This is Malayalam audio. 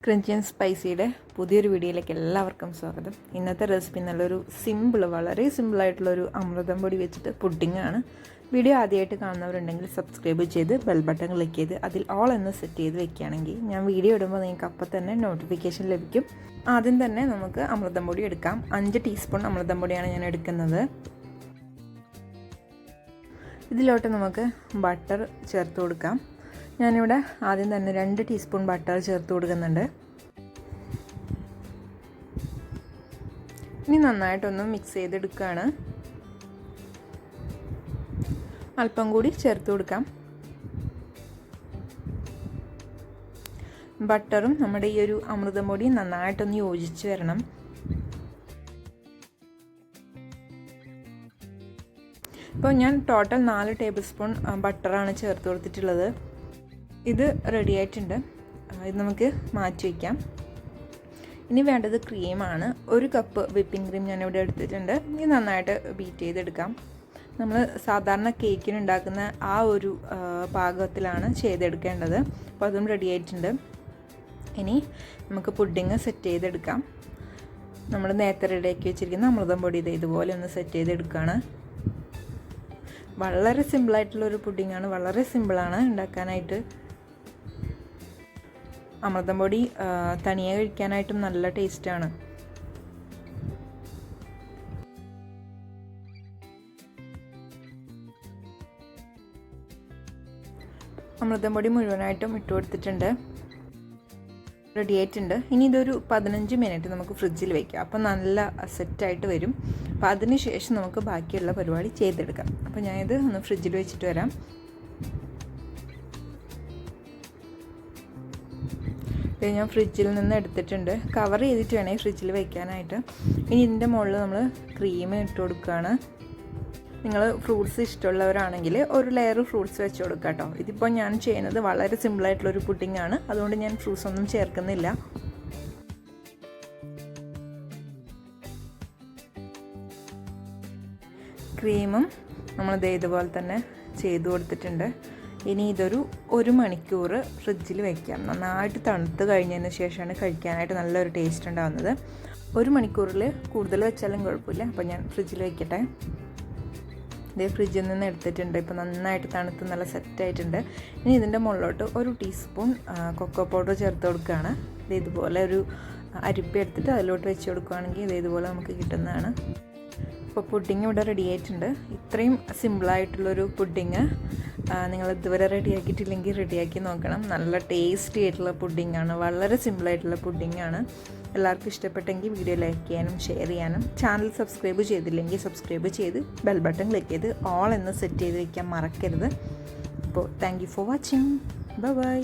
ക്രഞ്ചി ആൻഡ് സ്പൈസിയുടെ പുതിയൊരു വീഡിയോയിലേക്ക് എല്ലാവർക്കും സ്വാഗതം. ഇന്നത്തെ റെസിപ്പി നല്ലൊരു വളരെ സിമ്പിളായിട്ടുള്ളൊരു അമൃതം പൊടി വെച്ചിട്ട് പുഡിങ്ങാണ്. വീഡിയോ ആദ്യമായിട്ട് കാണുന്നവരുണ്ടെങ്കിൽ സബ്സ്ക്രൈബ് ചെയ്ത് ബെൽ ബട്ടൺ ക്ലിക്ക് ചെയ്ത് അതിൽ ഓൾ എന്ന് സെറ്റ് ചെയ്ത് വെക്കുകയാണെങ്കിൽ ഞാൻ വീഡിയോ ഇടുമ്പോൾ നിങ്ങൾക്ക് അപ്പം തന്നെ നോട്ടിഫിക്കേഷൻ ലഭിക്കും. ആദ്യം തന്നെ നമുക്ക് അമൃതം പൊടി എടുക്കാം. 5 ടീസ്പൂൺ അമൃതം പൊടിയാണ് ഞാൻ എടുക്കുന്നത്. ഇതിലോട്ട് നമുക്ക് ബട്ടർ ചേർത്ത് കൊടുക്കാം. ഞാനിവിടെ ആദ്യം തന്നെ 2 ടീസ്പൂൺ ബട്ടർ ചേർത്ത് കൊടുക്കുന്നുണ്ട്. ഇനി നന്നായിട്ടൊന്ന് മിക്സ് ചെയ്തെടുക്കുകയാണ്. അല്പം കൂടി ചേർത്ത് കൊടുക്കാം. ബട്ടറും നമ്മുടെ ഈ ഒരു അമൃതം പൊടിയും നന്നായിട്ടൊന്ന് യോജിച്ച് വരണം. ഇപ്പോൾ ഞാൻ ടോട്ടൽ 4 ടേബിൾ സ്പൂൺ ബട്ടറാണ് ചേർത്ത് കൊടുത്തിട്ടുള്ളത്. ഇത് റെഡി ആയിട്ടുണ്ട്. ഇത് നമുക്ക് മാറ്റി വയ്ക്കാം. ഇനി വേണ്ടത് ക്രീമാണ്. 1 കപ്പ് വിപ്പിംഗ് ക്രീം ഞാനിവിടെ എടുത്തിട്ടുണ്ട്. ഇത് നന്നായിട്ട് ബീറ്റ് ചെയ്തെടുക്കാം. നമ്മൾ സാധാരണ കേക്കിന് ഉണ്ടാക്കുന്ന ആ ഒരു പാകത്തിലാണ് ചെയ്തെടുക്കേണ്ടത്. അപ്പോൾ അതും റെഡി ആയിട്ടുണ്ട്. ഇനി നമുക്ക് പുഡിങ് സെറ്റ് ചെയ്തെടുക്കാം. നമ്മൾ നേരത്തെ റെഡിയാക്കി വെച്ചിരിക്കുന്ന അമൃതം പൊടി ഇതുപോലെ ഒന്ന് സെറ്റ് ചെയ്തെടുക്കുകയാണ്. വളരെ സിമ്പിളായിട്ടുള്ളൊരു പുഡിങ്ങാണ്. വളരെ സിമ്പിളാണ് ഉണ്ടാക്കാനായിട്ട്. അമൃതം പൊടി തനിയെ കഴിക്കാനായിട്ടും നല്ല ടേസ്റ്റാണ്. അമൃതം പൊടി മുഴുവനായിട്ടും ഇട്ട് കൊടുത്തിട്ടുണ്ട്. റെഡി ആയിട്ടുണ്ട്. ഇനി ഇതൊരു 15 മിനിറ്റ് നമുക്ക് ഫ്രിഡ്ജിൽ വയ്ക്കാം. അപ്പോൾ നല്ല സെറ്റായിട്ട് വരും. അപ്പോൾ അതിന് ശേഷം നമുക്ക് ബാക്കിയുള്ള പരിപാടി ചെയ്തെടുക്കാം. അപ്പോൾ ഞാനിത് ഒന്ന് ഫ്രിഡ്ജിൽ വെച്ചിട്ട് വരാം. ഞാൻ ഫ്രിഡ്ജിൽ നിന്ന് എടുത്തിട്ടുണ്ട്. കവർ ചെയ്തിട്ട് വേണേൽ ഫ്രിഡ്ജിൽ വയ്ക്കാനായിട്ട്. ഇനി ഇതിൻ്റെ മുകളിൽ നമ്മൾ ക്രീം ഇട്ട് കൊടുക്കുകയാണ്. നിങ്ങൾ ഫ്രൂട്ട്സ് ഇഷ്ടമുള്ളവരാണെങ്കിൽ ഒരു ലെയർ ഫ്രൂട്ട്സ് വെച്ച് കൊടുക്കുക കേട്ടോ. ഇതിപ്പോൾ ഞാൻ ചെയ്യുന്നത് വളരെ സിമ്പിളായിട്ടുള്ളൊരു പുഡിങ്ങാണ്. അതുകൊണ്ട് ഞാൻ ഫ്രൂട്ട്സ് ഒന്നും ചേർക്കുന്നില്ല. ക്രീമും നമ്മളിത് ഇതുപോലെ തന്നെ ചെയ്ത് കൊടുത്തിട്ടുണ്ട്. ഇനി ഇതൊരു 1 മണിക്കൂർ ഫ്രിഡ്ജിൽ വയ്ക്കാം. നന്നായിട്ട് തണുത്ത് കഴിഞ്ഞതിന് ശേഷമാണ് കഴിക്കാനായിട്ട് നല്ലൊരു ടേസ്റ്റ് ഉണ്ടാകുന്നത്. 1 മണിക്കൂറിൽ കൂടുതൽ വെച്ചാലും കുഴപ്പമില്ല. അപ്പോൾ ഞാൻ ഫ്രിഡ്ജിൽ വയ്ക്കട്ടെ. ഇതേ ഫ്രിഡ്ജിൽ നിന്ന് എടുത്തിട്ടുണ്ട്. ഇപ്പോൾ നന്നായിട്ട് തണുത്ത് നല്ല സെറ്റായിട്ടുണ്ട്. ഇനി ഇതിൻ്റെ മുകളിലോട്ട് 1 ടീസ്പൂൺ കൊക്കോ പൗഡർ ചേർത്ത് കൊടുക്കുകയാണ്. ഇതുപോലെ ഒരു അരിപ്പ എടുത്തിട്ട് അതിലോട്ട് വെച്ച് കൊടുക്കുകയാണെങ്കിൽ ഇതുപോലെ നമുക്ക് കിട്ടുന്നതാണ്. ഇപ്പോൾ പുഡിങ് ഇവിടെ റെഡി ആയിട്ടുണ്ട്. ഇത്രയും സിമ്പിളായിട്ടുള്ളൊരു പുഡിങ് നിങ്ങൾ ഇതുവരെ റെഡിയാക്കിയിട്ടില്ലെങ്കിൽ റെഡിയാക്കി നോക്കണം. നല്ല ടേസ്റ്റി ആയിട്ടുള്ള പുഡിങ്ങാണ്. വളരെ സിമ്പിളായിട്ടുള്ള പുഡിങ്ങാണ്. എല്ലാവർക്കും ഇഷ്ടപ്പെട്ടെങ്കിൽ വീഡിയോ ലൈക്ക് ചെയ്യാനും ഷെയർ ചെയ്യാനും, ചാനൽ സബ്സ്ക്രൈബ് ചെയ്തില്ലെങ്കിൽ സബ്സ്ക്രൈബ് ചെയ്ത് ബെൽ ബട്ടൺ ക്ലിക്ക് ചെയ്ത് ഓൾ എന്ന് സെറ്റ് ചെയ്ത് വയ്ക്കാൻ മറക്കരുത്. അപ്പോൾ thank you for watching. Bye bye.